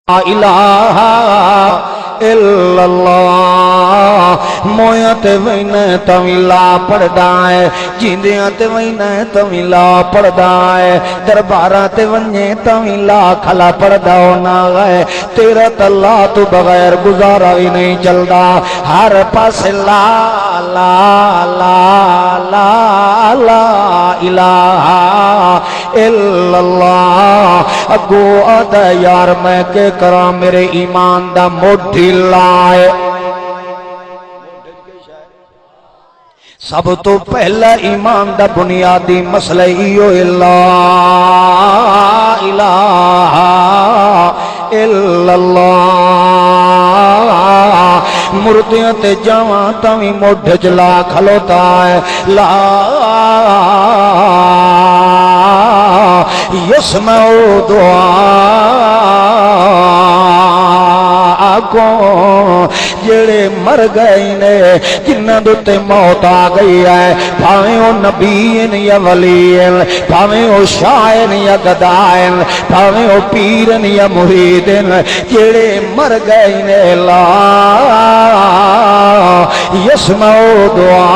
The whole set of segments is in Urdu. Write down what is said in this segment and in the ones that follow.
الہ الا اللہ مویا تے وینا تویلا پڑھدا ہے جیندیاں تے وینا تویلا پڑھدا ہے درباراں تے ونجے تویلا کھلا پڑھدا ہونا ہے تیرا اللہ تو بغیر گزارا ہی نہیں چلدا ہر پاس لا لا لا لا لا الہ الا اللہ اگو آدھا یار میں کہ کراں میرے ایمان دا مٹھی لائے سب تو پہلا ایمان دا بنیادی مسئلہ ایو لا الہ الا اللہ مردیاں تے جاواں تاویں موڈھ چلا کھلوتا ہے لا یسمع دعا کو جڑے مر گئے نے جنہاں دے موت آ گئی ہے بھاویں او نبی یا ولی بھاویں او شاعر یا گدائے بھاویں او پیر یا مرید جڑے مر گئے نے لا یسمع دعا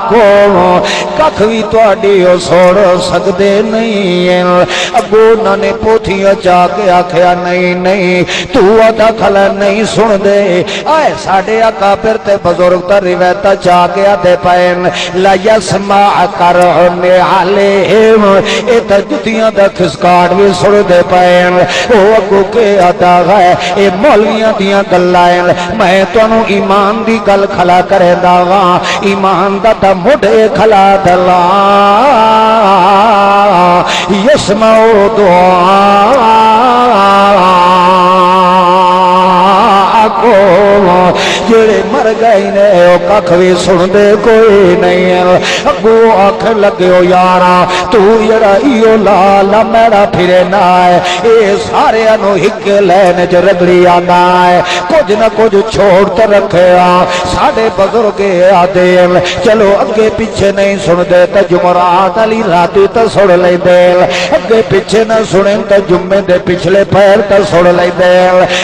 کو ککھ بھی تواڈی او سوڑ سکدے نہیں ہیں اگو انہاں نے پوتھیاں چا کے آکھیا نہیں نہیں تو ادا کھل نہیں سن دے آئے ساڈے اکابر تے بزرگ تے روایتاں چا کے آدے پین لا یسمع کرن علیہم اے تے جتیاں دا کھسکاٹ بھی سن دے پین او اگو کے ادا ہے اے مولویاں دیاں گلاں میں تانوں ایمان دی گل کھلا کردا واں ایمان دا تا مڈھے کھلا دلا یسمع دعا کو جڑے مر گئے نے او ککھ بھی سن دے کوئی نہیں ہے اگو آکھ لگے ہو یارا تو جڑا ایو لالا میرا پھرے نہ ہے اے سارے انو ہک لین چ رگڑی آنا ہے کچھ نہ کچھ چھوڑ تے رکھے ساڈے بزرگ آدے چلو اگے پیچھے نہیں سن دے تے جمعرات علی راتی تے سن لے دے اگے پیچھے نہ سنیں تے جمعے دے پچھلے پیر تے سن لے دے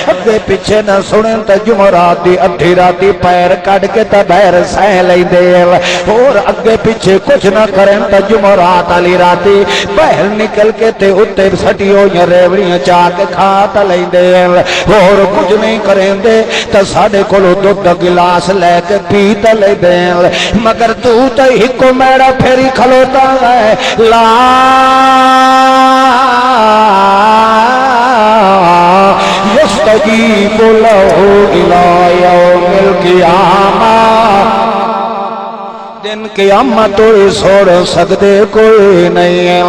اگے پیچھے نہ سنیں تے جمعرات دی ادھی راتی پیر کڈ کے تے بہر سہ لے دے اور اگے پیچھے کچھ نہ کریں تے جمعرات علی راتی بہر نکل کے تے اتے سٹیو یا ریوڑیاں چا کے کھا تے لے دے اور کچھ نہیں کریں دے تے ساڈے کولوں دودھ دا گلاس لے کے پی تے لے دے مگر تو تے ہکو میرا پھیری کھلوتا ہے لا یستجیب لہ الی یوم القیامہ دن قیامت سوڑ سکدے کوئی نہیں ہے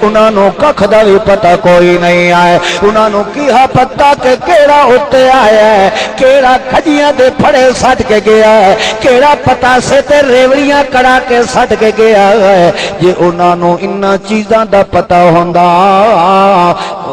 انہاں نو ککھ دا بھی پتہ کوئی نہیں آئے انہاں نو کیا پتہ کہ کیڑا ہوتے آیا ہے کیڑا کھجیاں دے پھڑے سٹ کے گیا ہے کیڑا پتہ سے تے ریوڑیاں کڑا کے سٹ کے گیا ہے جے انہاں نو انہاں چیزاں دا پتہ ہوندا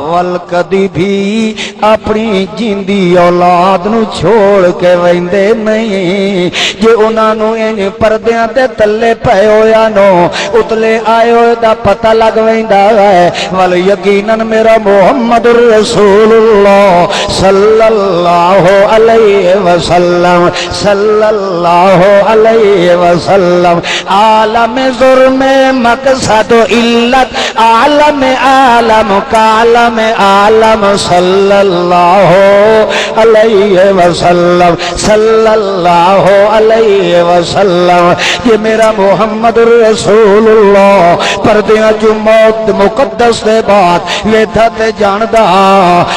ول کدی بھی اپنی جیندی اولاد نو چھوڑ کے ویندے نہیں جے انہاں نو ان پردیاں تے تلے پے ہویا نو اتلے آئے ہوئے دا پتہ لگ ویندا ہے ول یقیناً میرا محمد رسول اللہ صلی اللہ علیہ وسلم صلی اللہ علیہ وسلم عالم ظلم مقصد علت عالم عالم کالم عالم صلی اللہ علیہ وسلم صلی اللہ علیہ وسلم یہ میرا محمد رسول اللہ پردیاں جو موت مقدس دے بعد ویدھا تے جاندہ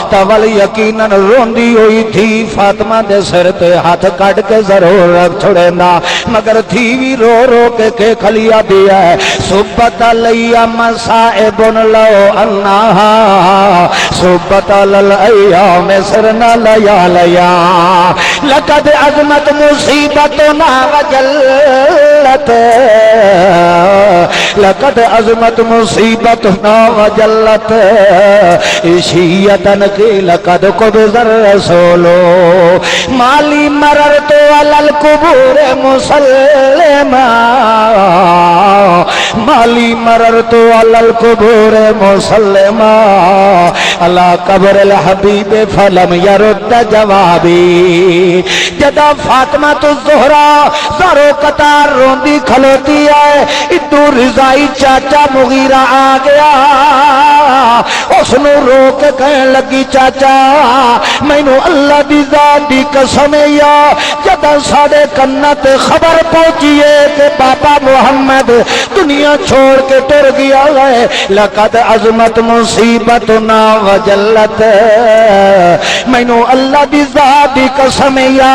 تاول یقیناً روندی ہوئی تھی فاطمہ دے سر تے ہاتھ کٹ کے ضرور رکھ چھوڑے نا مگر تھی بھی رو رو کے کھلیا دیا ہے صبت علیہ مسائب لو انہا صبت علیہ سرنا لیا لیا لقد عظمت مصیبتنا وجلت لقد عظمت مصیبتنا وجلت عشیتن کی لقد قبض الرسول مالی مررت علی القبور مسلمہ مالی مررت علی القبور مسلما علی قبر الحبیب فلم یرد جوابی جدا فاطمہ تو زہرا زارو قطار روندی کھلوتی ہے ادو رضائی چاچا مغیرہ آ گیا اس نو رو کے کہنے لگی چاچا مینو اللہ دی ذات دی قسم یا جدا ساڑے کنت خبر پہنچیے کہ پاپا محمد دنیا چھوڑ کے ٹر گیا ہے لقد عظمت مصیبتنا وجلت مینو اللہ دی ذات دی قسم یا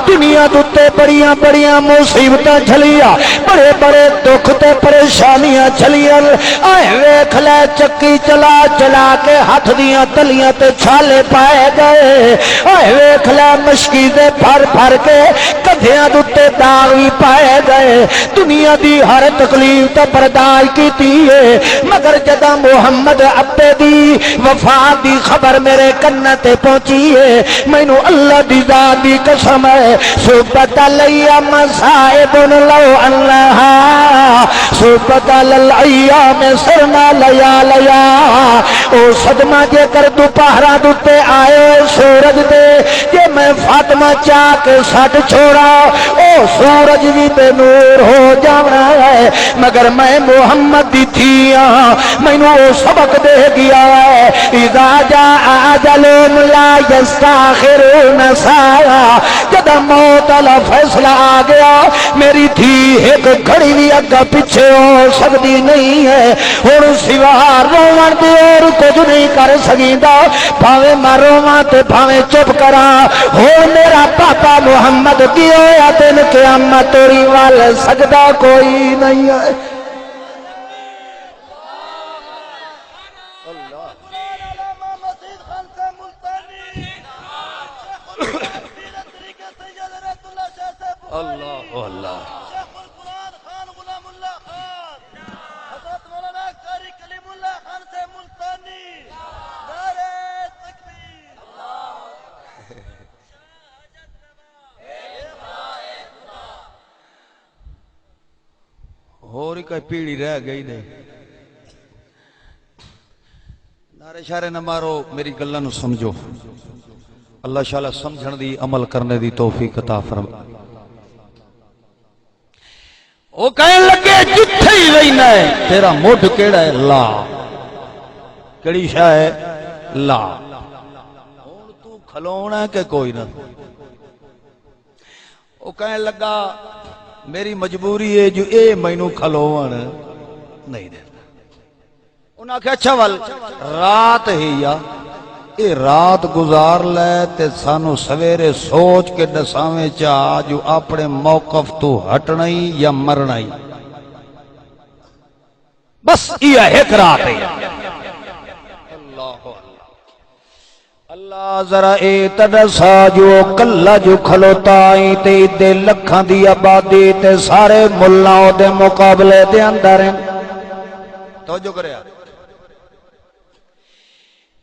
دنیا دوتے بڑیاں بڑیاں مصیبتاں جھلیا بڑے بڑے دکھ تے پریشانیاں جھلیاں آئے ویکھ لے چکی چلا چلا کے ہاتھ دیاں تلیاں تے چھالے پائے گئے آئے ویکھ لے مشکی دے پھر پھر کے کدھیاں دوتے داغ بھی پائے گئے دنیا دی ہر تکلیف تے برداشت کیتی ہے مگر جدا محمد ابے دی وفات دی خبر میرے کن تے پہنچی ہے مینو اللہ دی ذات دی قسم ہے صحبت لیا مصائب لو اللہ صحبت للایام سرنا لیا لیا او صدمہ جے کر دوپہرا دوتے آئے سورج دے جے میں فاطمہ چاہ کے سٹ چھوڑا او سورج بھی بے نور ہو جانا ہے مگر میں محمد دی تھیاں مینو سبق دے گیا ہے اذا جاء اجلهم لا يستاخرون ساعة جدا موت والا فیصلہ آ گیا میری تھی ایک گھڑی بھی اگا پیچھے ہو سکتی نہیں ہے ہن سوا روون دے اور کچھ نہیں کر سکیندا بھاویں میں روواں تے بھاویں چپ کراں ہن میرا پاپا محمد کی ہویا دن قیامت توری وال سجدہ کوئی نہیں ہے اللہ اللہ شیخ القرآن خان غلام اللہ خان حضرت مولانا قاری کلیم اللہ خان سے ملتانی نعرہ تکبیر اور کوئی پیڑی رہ گئی نہیں نعرے شارے نہ مارو میری گلاں نو سمجھو اللہ شاءاللہ سمجھن دی عمل کرنے دی توفیق عطا فرما وہ کہنے لگے جتھے ہی رہنا ہے تیرا مڈ کیڑا ہے لا کیڑی شاہ ہے لا ہن تو کھلونا ہے کہ کوئی نہ وہ کہنے لگا میری مجبوری ہے جو اے مینوں کھلوون نہیں دے انہاں کہ اچھا ول رات ہی یا اے رات گزار لے تے سانو سویرے سوچ کے دساویں چاہ جو اپنے موقف تو ہٹنا ہی یا مرنا ہی بس یہ ایک رات ہے اللہ ذرا اے تدسا جو کلا جو کھلوتا ہی تے دے لکھاں دی آبادی تے سارے ملاؤں دے مقابلے دے اندر ہیں توجہ کرے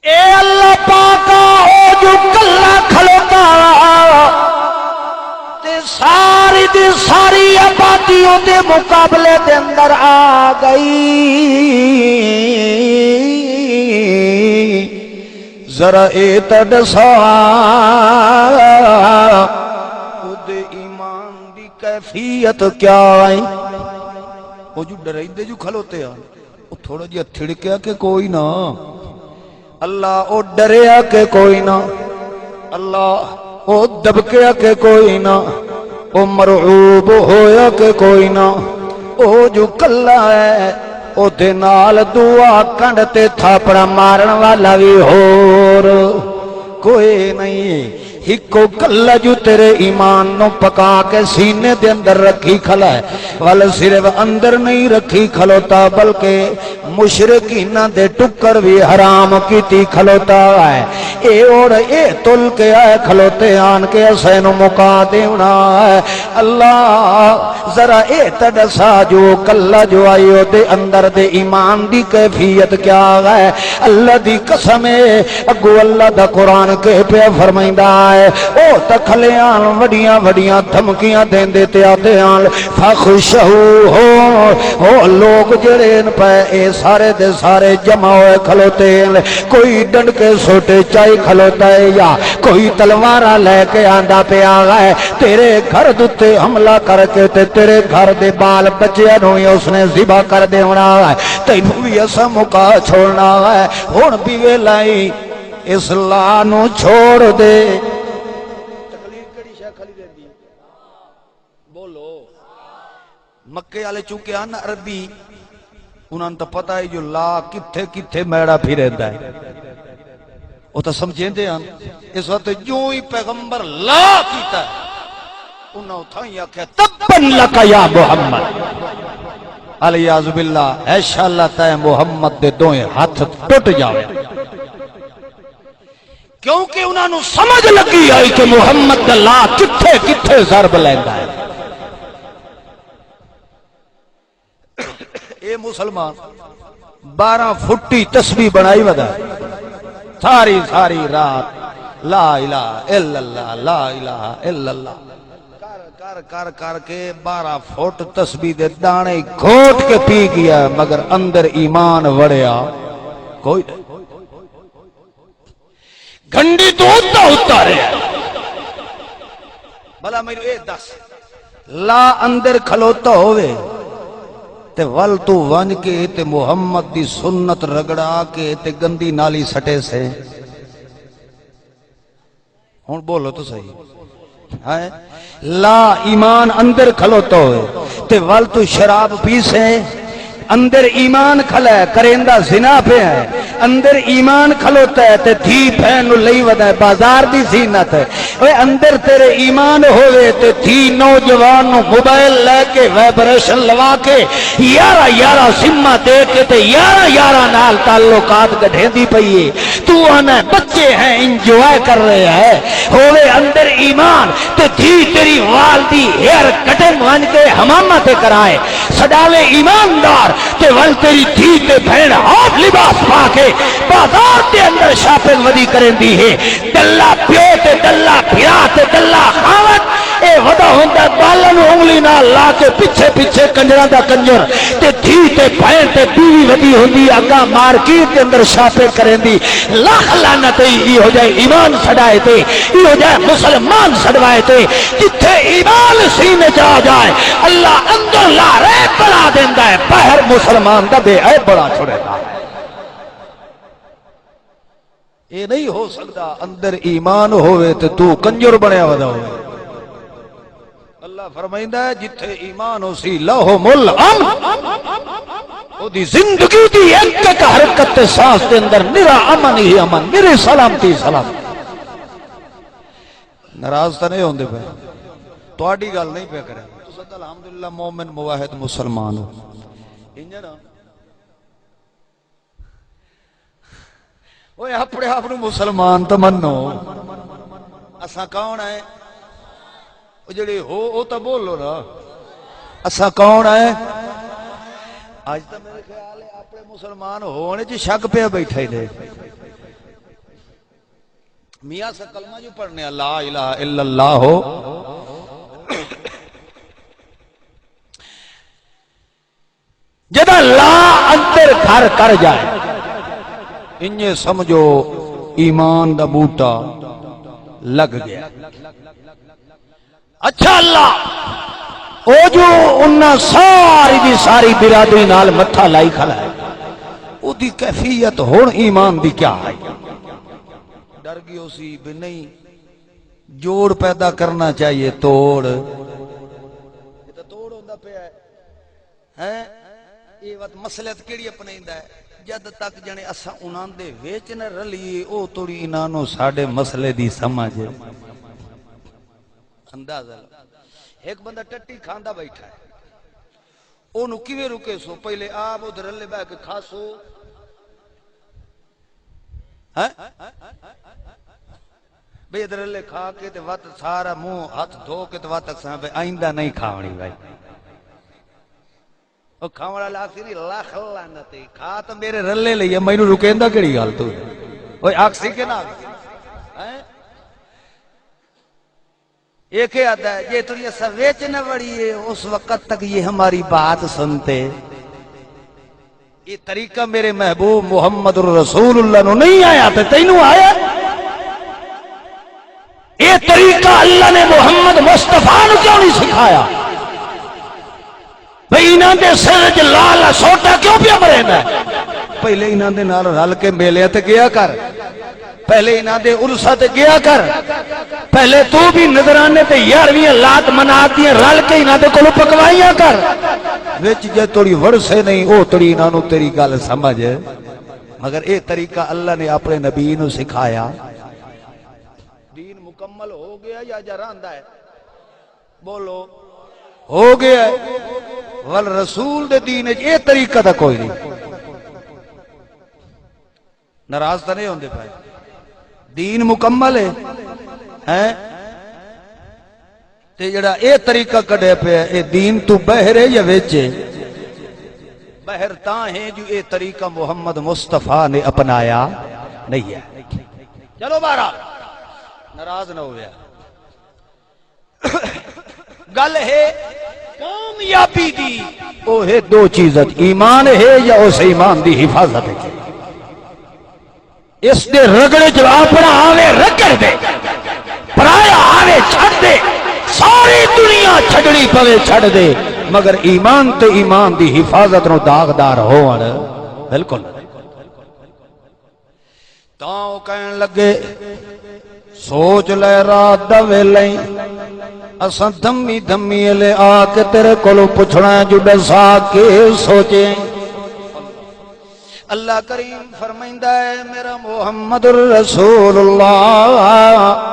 اے اللہ پاکا او جو کلا کھلوتا تے ساری دی ساری آبادیوں دے مقابلے دے اندر آ گئی ذرا اے تدسا او دے ایمان دی کیفیت کیا آئی او جو ڈرائی دے جو کھلوتے ہیں او تھوڑا جی تھڑکیا کہ کوئی نہ اللہ او ڈریا کہ کوئی نہ اللہ او دبکیا کہ کوئی نہ او مرعوب ہویا کہ کوئی نہ او جو کلا ہے او دے نال دعا کنڈتے تھاپڑا مارن والا بھی ہور کوئی نہیں ہکو کلا جو تیرے ایمان نو پکا کے سینے دے اندر رکھی کھلا ہے والا صرف اندر نہیں رکھی کھلوتا بلکہ مشرکین دے ٹکر بھی حرام کیتی کھلوتا ہے اے اور اے تل کے آئے کھلوتے آن کے اسینو مکا دیونا ہے اللہ ذرا اے تدسا جو کلہ جو آئیو دے اندر دے ایمان دی کیفیت کیا ہے اللہ دی قسم اگو اللہ دا قرآن کے پہ فرمائندہ ہے او تکھلیاں وڈیاں وڈیاں دھمکیاں دین دیتے آتے آن فخشہو ہو لوگ جڑے ان پہ اے سارے دے سارے جمع ہوئے کھلوتے ہیں کوئی ڈنڈ کے سوٹے چائی کھلوتا ہے یا کوئی تلوارہ لے کے آندہ پہ آگا ہے تیرے گھر دوتے حملہ کر کے تیرے گھر دے بال بچے نوئی اس نے ذبح کر دے ہونا ہے تینوں بھی ایسا موقع چھوڑنا ہے ہون بھی ویلائی اس لانو چھوڑ دے تکلیف کڑی شاہ کھلی دے دی بولو مکے والے چونکہ آنا عربی انہوں نے تو پتا ہے جو لا کتھے کتھے میڑا پھر رہتا ہے وہ تو سمجھیں دے ہم اس وقت جو ہی پیغمبر لا کیتا ہے انہوں نے تھا یا کہ تبن لکا یا محمد علیہ عزب اللہ ایشا اللہ تائے محمد دے دوئے ہاتھ ٹوٹ جاوے کیونکہ انہوں نے سمجھ لگی آئی کہ محمد دا لا کتھے کتھے ضرب لیندہ ہے اے مسلمان 12 فٹی تسبیح بنائی ودا ساری ساری رات لا الہ الا اللہ لا الہ الا اللہ کر کر کر کے 12 فٹ تسبیح دے دانے گھوٹ کے پی گیا مگر اندر ایمان وڑیا کوئی نہیں گھنڈی تو ہوتا رہے بھلا میرے اے دس لا اندر کھلوتا ہوئے تے ول تو ون کے تے محمد دی سنت رگڑا کے تے گندی نالی سٹے سے ہون بولو تو صحیح لا ایمان اندر کھلوتا ہوئے تے ول تو شراب پی سے اندر ایمان کھلا ہے کرندہ زنا پہ ہے اندر ایمان کھلوتا ہے تے تھی پہن لئی ودا ہے بازار دی زینت ہے اوے اندر تیرے ایمان ہوئے تے تھی نوجوان موبائل لے کے ویبریشن لوا کے یارہ سمہ دے کے تے یارہ نال تعلقات گھڑیں دی پئیے تو آنا بچے ہیں انجوائے کر رہے ہیں ہوئے اندر ایمان تے تھی تیری والدی ہیر کٹن وان کے حمامہ تے کرائے صداوے ایماندار تے ول تیری تھی تے بھین ہاف لباس پا کے بازار تے اندر شاپنگ ودی کریں دی ہے دلہ پیو تے دلہ پھرا تے دلہ خاوت اے ودا ہوندہ بالن انگلی نہ لا کے پچھے پچھے کنجران دا کنجر تے تھی تے بھین تے بیوی ودی ہوندی آگا مارکیٹ تے اندر شاپنگ کریں دی لاکھ لعنت ہی ہو جائے ایمان سڑائے تے ہی ہو جائے مسلمان سڑوائے تے جتھے ایمان سینے جا جائے اللہ اندر لا رہے بڑا دیندہ ہے باہر مسلمان دا بے عیب بڑا چھوڑے دا یہ نہیں ہو سکتا اندر ایمان ہوئے تے تو کنجر بنے ودا ہوئے اللہ فرمائندہ ہے جتھے ایمان ہو سی لہم الامن او دی زندگی دی ایک ایک حرکت سانس دے اندر نرا امن ہی امن میرے سلامتی سلام ناراض تا نہیں ہوندے پہ تو آڈی گال نہیں پہ کریں تو صد الحمدللہ مومن مواحد مسلمان ہو انجھنا وہ اپنے آپ نے مسلمان تو منو اسا کون ہے وہ جڑے ہو تو بولو نا اسا کون ہے آج تو میرے خیال ہے اپنے مسلمان ہونے جی شک پہ بیٹھا ہی دے میاں سے کلمہ جو پڑھنے لا الہ الا اللہ ہو جدہ لا اندر گھر کر جائے انہیں سمجھو ایمان دا بوٹا لگ گیا اچھا اللہ او جو انہاں ساری دی ساری برادری نال متھا لائی کھلا ہے او دی کیفیت ہون ایمان دی کیا ہے ڈر گئی اسی بھی نہیں جوڑ پیدا کرنا چاہیے توڑ یہ تو توڑ ہوندہ پہ ہے یہ وقت مسئلت کیڑی اپنے ہندہ ہے جد تک جنے اسا انہاں دے ویچ نہ رلیے او توڑی انہانو ساڑے مسئلے دی سمجھ اندازہ ایک بندہ ٹٹی کھاندہ بیٹھا ہے اونو کیوے رکے سو پہلے آپ ادھر رلے بے کے کھاسو بے درلے کھا کے تے وقت سارا منہ ہاتھ دھو کے تے وقت اکساں پہ آئندہ نہیں کھاونی بھائی او کھاونا لاکسی نہیں لاکھ لعنتی کھا تو میرے رلے لئی میں نو رکیندا کیڑی گل تو اوے آکسی کے نہ ہیں یہ کیا آتا ہے یہ تو یہ سویچ نہ بڑی ہے اس وقت تک یہ ہماری بات سنتے یہ طریقہ میرے محبوب محمد الرسول اللہ نو نہیں آیا تو تینوں آیا یہ طریقہ اللہ نے محمد مصطفیٰ نو کیوں نہیں سکھایا بھئی انہاں دے سرج لالا سوٹا کیوں پیا مریندا ہے پہلے انہاں دے نال رل کے میلے تے گیا کر پہلے انہاں دے عرصہ تے گیا کر پہلے تو بھی نظرانے تے یارویں لات مناتی رل کے انہاں دے کولوں پکوائیاں کر وچ جے توڑی ورسے نہیں او توڑی انہاں نو تیری گل سمجھ مگر اے طریقہ اللہ نے اپنے نبی نو سکھایا دین مکمل ہو گیا یا جراندا ہے بولو ہو گیا ہے والرسول دے دین اے طریقہ دا کوئی نہیں ناراض تا نہیں ہوندے پائے دین مکمل ہے تے جڑا اے طریقہ کڈے پہ اے دین تو بہر ہے یا ویچے بہر تاں ہے جو اے طریقہ محمد مصطفیٰ نے اپنایا نہیں ہے چلو بارہ ناراض نہ ہویا گل ہے کامیابی دی او ہے دو چیزیں ایمان ہے یا اس ایمان دی حفاظت ہے اس دے رگڑے جو اپنا آوے رگڑ دے پرایا آوے چھڑ دے ساری دنیا چھڑی پوے چھڑ دے مگر ایمان تے ایمان دی حفاظت نو داغدار ہوون بالکل تاں کہن لگے سوچ لے رات دا ویلیں اساں دمی دمی لے آ کے تیرے کولوں پوچھنا جو دسا کے سوچیں اللہ کریم فرمائندہ ہے میرا محمد الرسول اللہ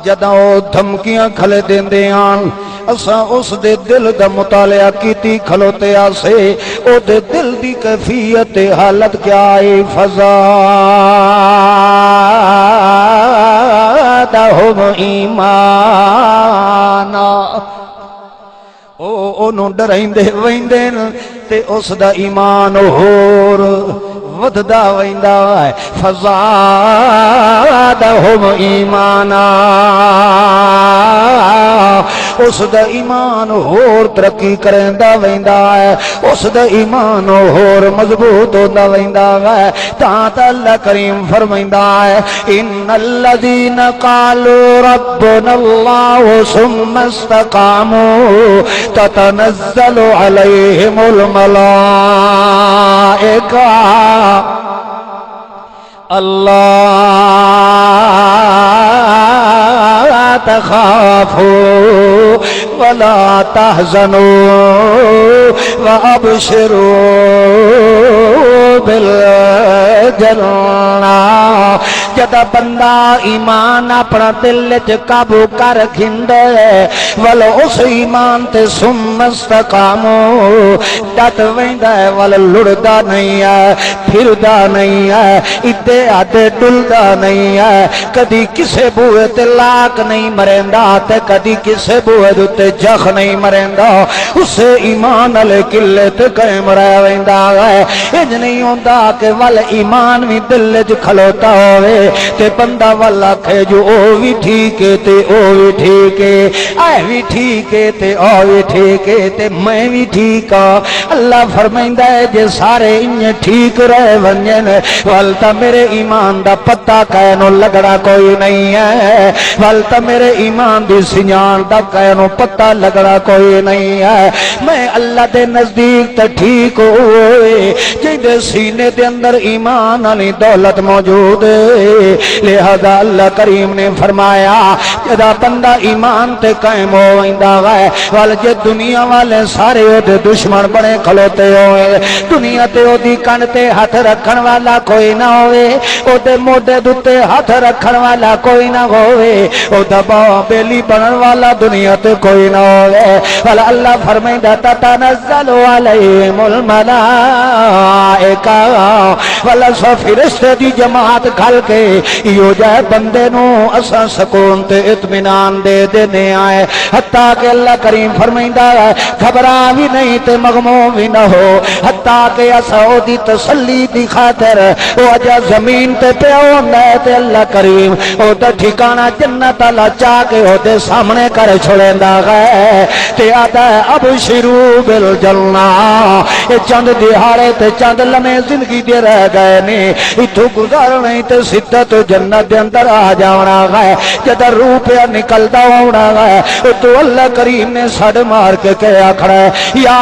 جدوں دھمکیاں کھلے دیندے آن اساں اس دے دل دا مطالعہ کیتی کھلوتے آسے او دے دل دی کیفیت حالت کیا ہے فزادہم ایمانا انہوں ڈرائندے ویندین تے اس دا ایمان ہور وددا ویندا ہے فزادہم ایمانا اس دا ایمان ہور ترقی کریندا ویندا ہے اس دا ایمان ہور مضبوط ہوندا ویندا ہے تاں تے اللہ کریم فرمائندا ہے ان الذین قالوا ربنا اللہ ثم استقاموا تتنزل علیہم الملائکہ اللہ تخافوا ولا تحزنوا وابشروا بالجنہ جدا بندہ ایمان اپنا دل چ قابو کر کھندے ول اس ایمان تے ثم استقاموا ڈٹ ویندا ہے ول لڑدا نہیں ہے پھردا نہیں ہے ادے آدے ڈلدا نہیں ہے کدی کسے بوئے تے لاک نہیں مریندا تے کدی کسے بوئے تے جخ نہیں مریندا اسے ایمان والے قلے تے قائم رہ ویندا ہے انج نہیں ہوندا کہ ول ایمان وی دل وچ کھلوتا ہوئے تے بندہ والا کہے جو او بھی ٹھیک ہے تے او بھی ٹھیک ہے اے بھی ٹھیک ہے تے او بھی ٹھیک ہے تے میں بھی ٹھیک ہاں اللہ فرمائندا ہے جے سارے انج ٹھیک رہ ونجن ول تا میرے ایمان دا پتہ کینو لگڑا کوئی نہیں ہے ول تا میرے ایمان دی سنجان دا کینو پتہ لگڑا کوئی نہیں ہے میں اللہ دے نزدیک تے ٹھیک ہوئے جیندے سینے دے اندر ایمان والی دولت موجود ہے لہذا اللہ کریم نے فرمایا جدا بندہ ایمان تے قائم ہو ویندا ہے ول جے دنیا والے سارے او دے دشمن بنے کھلوتے ہوئے دنیا تے او دی کن تے ہاتھ رکھن والا کوئی نہ ہوئے او دے موڈے دتے ہاتھ رکھن والا کوئی نہ ہوئے او دا بیلی بنن والا دنیا تے کوئی نہ ہوئے ول اللہ فرمائندا تتنزل علیہم الملائکہ ول سو فرشتے دی جماعت کھل کے یو جائے بندے نو اساں سکون تے اطمینان دے دینے آئے حتیٰ کہ اللہ کریم فرمائندہ ہے گھبرا بھی نہیں تے مغموم بھی نہ ہو حتیٰ کہ اساں او دی تسلی دی خاطر او اجا زمین تے پیو نہ تے اللہ کریم او دا ٹھکانہ جنت اللہ چاہ کے او دے سامنے کر چھوڑیندا ہے تے آدھا ہے اب شروع بالجنہ اے چند دہاڑے تے چند لمحے زندگی دے رہ گئے نے اتھو گزار نہیں تے سدھا تو جنت دے اندر آ جانا ہے جدر روح پہ نکلدا ہونا ہے تو اللہ کریم نے سڑ مار کے کہا کھڑا ہے یا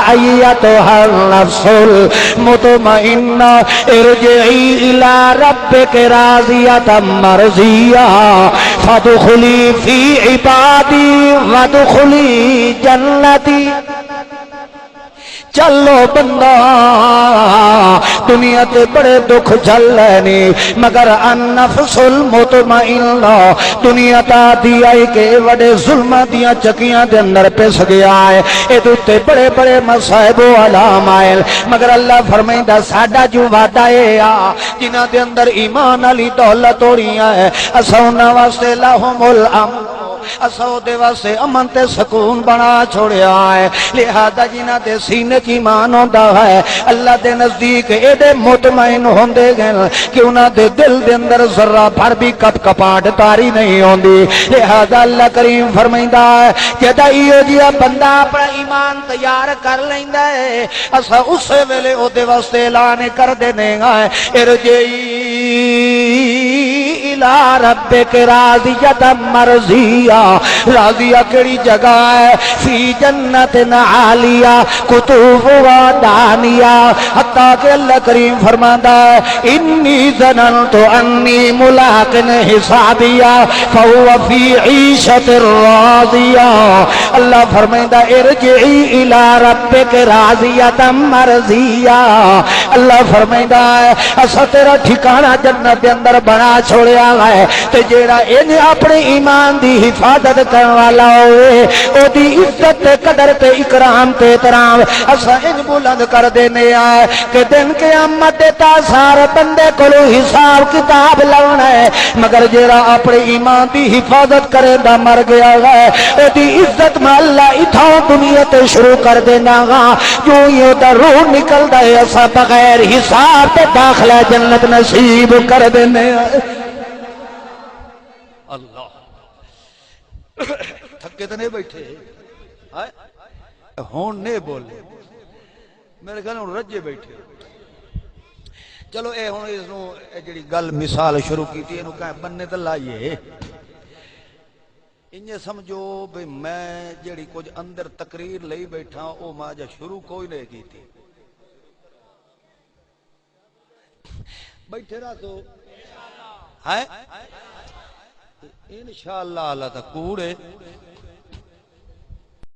ایتھا النفس المطمئنہ ارجعی الی ربک راضیۃ مرضیہ فادخلی فی عبادی وادخلی جنتی چلو بندہ دنیا تے بڑے دکھ جھل لینی مگر النفس المطمئنہ دنیا تا دی آئی کے وڈے ظلم دیاں چکیاں دے اندر پیس گیا ہے اے دوتے بڑے بڑے مصائب و علام آئے مگر اللہ فرمائندہ ساڈا جو وعدہ ہے جنہ دے اندر ایمان علی دولت ہوڑیاں ہے اسونا واسطے لہم الامن اسو دے واسطے امن تے سکون بنا چھوڑیا ہے لہذا جنہ دے سینے کی ایمان ہوندا ہے اللہ دے نزدیک ایڈے مطمئن ہوندے گئے کہ انہاں دے دل دے اندر ذرہ بھر بھی کپ کپاٹ تاری نہیں ہوندی لہذا اللہ کریم فرمائندا ہے کہ ایو جیا بندہ اپنا ایمان تیار کر لیندا ہے اسا اس ویلے او دے واسطے اعلان کر دینے گا ارجعی الی ربک راضیۃ مرضیہ راضیہ کیڑی جگہ ہے فی جنت عالیہ قطوف و دانیہ حتیٰ کہ اللہ کریم فرماتا ہے انی ظننت انی ملاق حسابیہ فہو فی عیشت راضیہ اللہ فرماتا ہے ارجعی الی ربک راضیۃ مرضیہ اللہ فرماتا ہے اسا تیرا ٹھکانہ جنت کے اندر بنا چھوڑیا ہے تے جیڑا انہیں اپنے ایمان دی حفاظت کرنے والا ہوئے او دی عزت تے قدر تے اکرام تے احترام اسا ان بلند کر دینے آئے کہ دن قیامت دے تاثار بندے کو حساب کتاب لونا ہے مگر جیڑا اپنے ایمان دی حفاظت کرے دا مر گیا ہے او دی عزت میں اللہ اتھاؤں دنیا تے شروع کر دینا گا جو یہ دا روح نکل دا ہے اسا بغیر حساب تے داخلہ جنت نصیب کر دینے آئے اللہ تھکے تو نہیں بیٹھے ہون نہیں بولے میرے گھر رجے بیٹھے چلو اے ہوں اس نو جڑی گل مثال شروع کی تھی انہوں کہیں بننے تو لائیے انہیں سمجھو بھئی میں جڑی کچھ اندر تقریر لئی بیٹھا او ماجہ شروع کوئی نہیں کی تھی بیٹھے رہا تو انشاءاللہ اللہ تک کوڑے